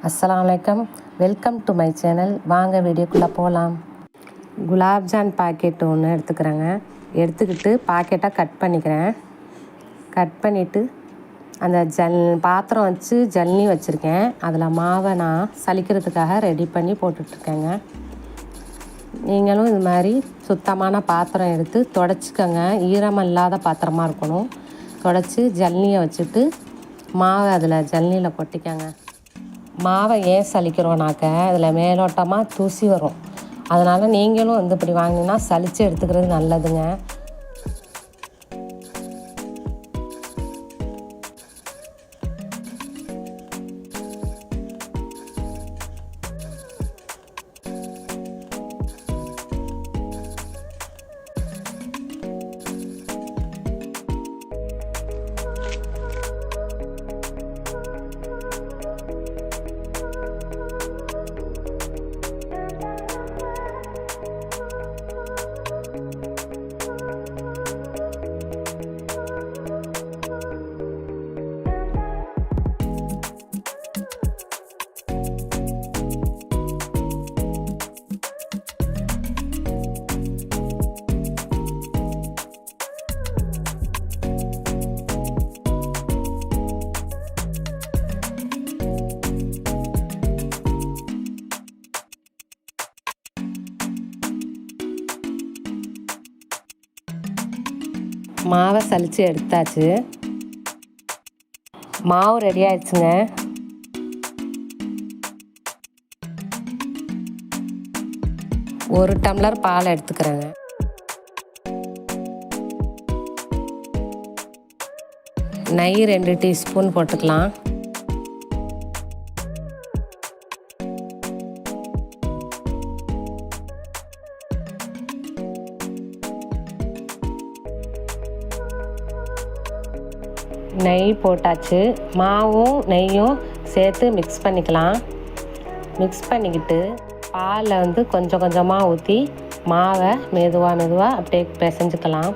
அஸ்ஸலாமு அலைக்கும். Welcome to my channel. வாங்க வீடியோக்குள்ளே போகலாம். குலாப்ஜான் பாக்கெட் ஒன்று எடுத்துக்கிறேங்க. எடுத்துக்கிட்டு பாக்கெட்டாக கட் பண்ணிக்கிறேன். கட் பண்ணிவிட்டு அந்த பாத்திரம் வச்சு ஜல்லி வச்சுருக்கேன். அதில் மாவை நான் சலிக்கிறதுக்காக ரெடி பண்ணி போட்டுட்ருக்கேங்க. நீங்களும் இது மாதிரி சுத்தமான பாத்திரம் எடுத்து துடைச்சிக்கோங்க. ஈரமாக இல்லாத பாத்திரமாக இருக்கணும். துடைச்சி ஜல்லியை வச்சுட்டு மாவை அதில் ஜல்லியில் கொட்டிக்கோங்க. மாவை ஏன் சலிக்கிறோன்னாக்க அதில் மேலோட்டமாக தூசி வரும். அதனால் நீங்களும் இப்படி வாங்கினா சலித்து எடுத்துக்கிறது நல்லதுங்க. மாவை சலித்து எடுத்தாச்சு. மாவு ரெடி ஆயிடுச்சுங்க. ஒரு டம்ளர் பால் எடுத்துக்கிறேங்க. நெய் 2 டீஸ்பூன் போட்டுக்கலாம். நெய் போட்டாச்சு. மாவும் நெய்யும் சேர்த்து மிக்ஸ் பண்ணிக்கலாம். மிக்ஸ் பண்ணிக்கிட்டு பாலில் கொஞ்சம் கொஞ்சமாக ஊற்றி மாவை மெதுவாக அப்படியே பிசைஞ்சுக்கலாம்.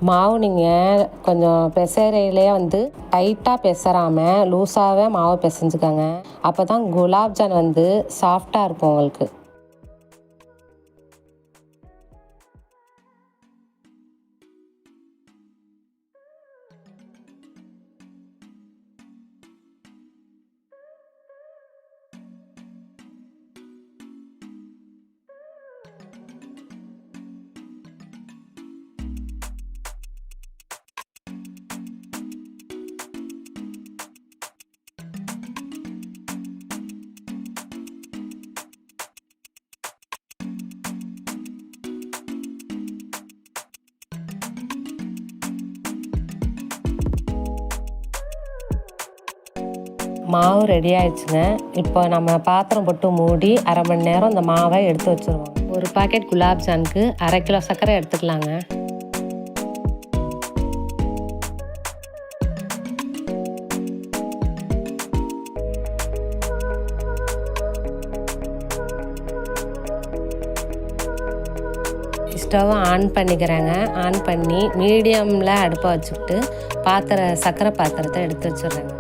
மாவு நீங்கள் கொஞ்சம் பிசைறையிலே டைட்டாக பிசறாமல் லூஸாகவே மாவை பிசைஞ்சுக்கோங்க. அப்போ தான் குலாப்ஜான் சாஃப்டாக இருக்கும் உங்களுக்கு. மாவு ரெடி ஆயிடுச்சுங்க. இப்போ நம்ம பாத்திரம் போட்டு மூடி அரை மணி நேரம் இந்த மாவை எடுத்து வச்சுருவோம். ஒரு பாக்கெட் குலாப்ஜானுக்கு 1/2 கிலோ சர்க்கரை எடுத்துக்கலாங்க. ஸ்டவ் ஆன் பண்ணிக்கிறேங்க. ஆன் பண்ணி மீடியமில் அடுப்பை வச்சுக்கிட்டு சர்க்கரை பாத்திரத்தை எடுத்து வச்சுடுறேங்க.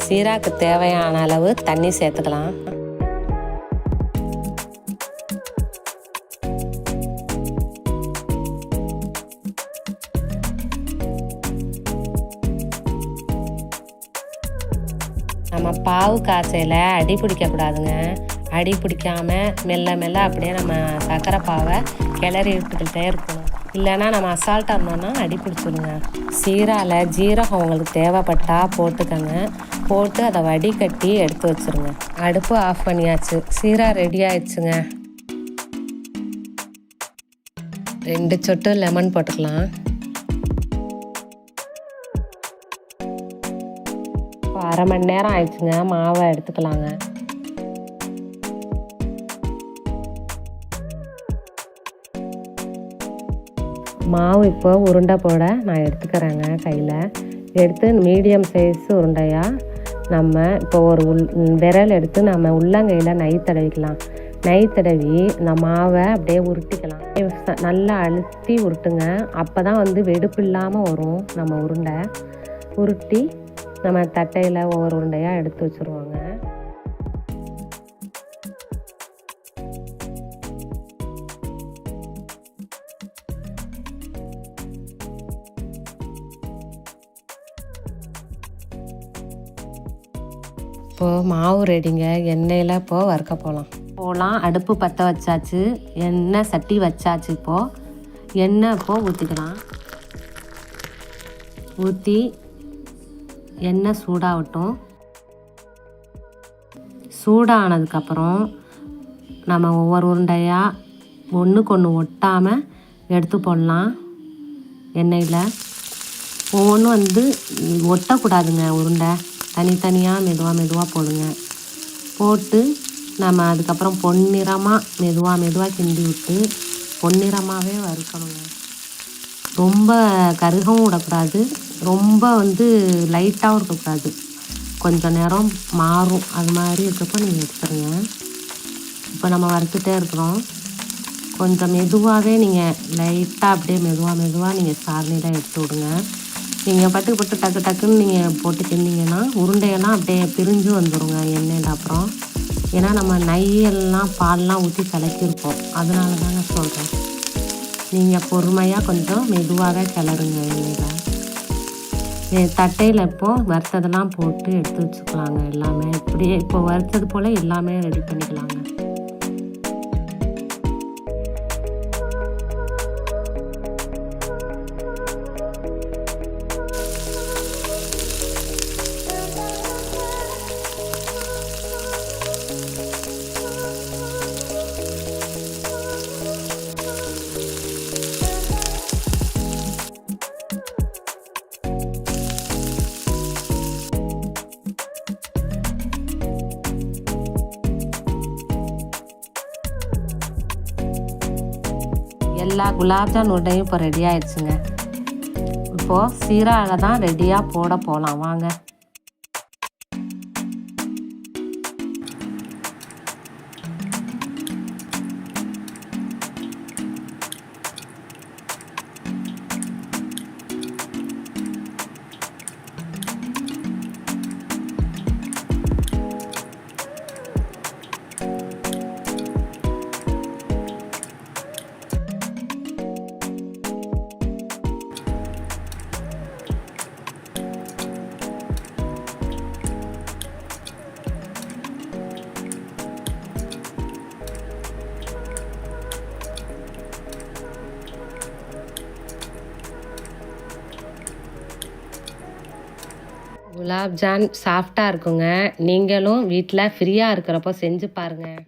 சீராக்கு தேவையான அளவு தண்ணி சேர்த்துக்கலாம். நம்ம பாவு காய்ச்சல அடி பிடிக்கக்கூடாதுங்க. அடி பிடிக்காமல் மெல்ல அப்படியே நம்ம சர்க்கரை பாவை கிளறி விட்டுக்கிட்டே இருக்கணும். இல்லைன்னா நம்ம அசால்ட்டாக இருந்தோம்னா அடி பிடிச்சிடுங்க. சீராவில் ஜீரகம் உங்களுக்கு தேவைப்பட்டால் போட்டுக்கோங்க. போட்டு அதை வடிகட்டி எடுத்து வச்சுருங்க. அடுப்பு ஆஃப் பண்ணியாச்சு. சீரா ரெடி ஆயிடுச்சுங்க. 2 சொட்டு லெமன் போட்டுக்கலாம். இப்போ 1/2 மணி நேரம் ஆயிடுச்சுங்க. மாவை எடுத்துக்கலாங்க. மாவு இப்போ உருண்டை போட நான் எடுத்துக்கிறேங்க. கையில் எடுத்து மீடியம் சைஸ் உருண்டையாக நம்ம இப்போ ஒரு விரல் எடுத்து நம்ம உள்ளங்கையில் நெய் தடவிக்கலாம். நெய் தடவி இந்த மாவை அப்படியே உருட்டிக்கலாம். நல்லா அழுத்தி உருட்டுங்க. அப்போ தான் வெடிப்பு இல்லாமல் வரும் நம்ம உருண்டை. உருட்டி நம்ம தட்டையில் ஒவ்வொரு உருண்டையாக எடுத்து வச்சுருவோங்க. இப்போது மாவு ரெடிங்க. எண்ணெயில் இப்போது வறுக்க போகலாம். அடுப்பு பற்ற வச்சாச்சு. எண்ணெய் சட்டி வச்சாச்சு. இப்போது எண்ணெய் ஊற்றிக்கலாம். ஊற்றி எண்ணெய் சூடாகட்டும். சூடானதுக்கப்புறம் நம்ம ஒவ்வொரு உருண்டையாக ஒன்றுக்கு ஒன்று ஒட்டாமல் எடுத்து போடலாம். எண்ணெயில் ஒவ்வொன்றும் ஒட்டக்கூடாதுங்க. உருண்டை தனித்தனியாக மெதுவாக போடுங்க. போட்டு நம்ம அதுக்கப்புறம் பொன்னிறமாக மெதுவாக கிண்டி விட்டு பொன்னிறமாகவே வறுக்கணுங்க. ரொம்ப கருகவும் விடக்கூடாது, ரொம்ப லைட்டாகவும் இருக்கக்கூடாது. கொஞ்சம் நேரம் மாறும். அது மாதிரி இருக்கப்போ நீங்கள் எடுத்துருங்க. இப்போ நம்ம வறுத்துட்டே இருக்கிறோம். கொஞ்சம் மெதுவாகவே நீங்கள் லைட்டாக அப்படியே மெதுவாக நீங்கள் சாரணியில் எடுத்து விடுங்க. நீங்கள் பட்டு டக்குன்னு நீங்கள் போட்டு கிண்டிங்கன்னா உருண்டையெல்லாம் அப்படியே பிரிஞ்சு வந்துடுங்க எண்ணெயில். அப்புறம் ஏன்னா நம்ம நெய்யெல்லாம் பால்லாம் ஊற்றி கலக்கியிருப்போம். அதனால தாங்க சொல்கிறேன். நீங்கள் பொறுமையாக கொஞ்சம் மெதுவாக கிளறுங்க எண்ணெயில். தட்டையில் இப்போது வறுத்ததெல்லாம் போட்டு எடுத்து வச்சுக்கலாங்க. எல்லாமே இப்படியே இப்போ வறுத்தது போல் எல்லாமே ரெடி பண்ணிக்கலாங்க. எல்லா குலாப்ஜான் உருண்டையும் இப்போ ரெடி ஆயிடுச்சுங்க. இப்போது சீராக தான் ரெடியாக போகலாம். வாங்க. குலாப்ஜான் சாஃப்டாக இருக்குங்க. நீங்களும் வீட்டில் ஃப்ரீயாக இருக்கிறப்போ செஞ்சு பாருங்கள்.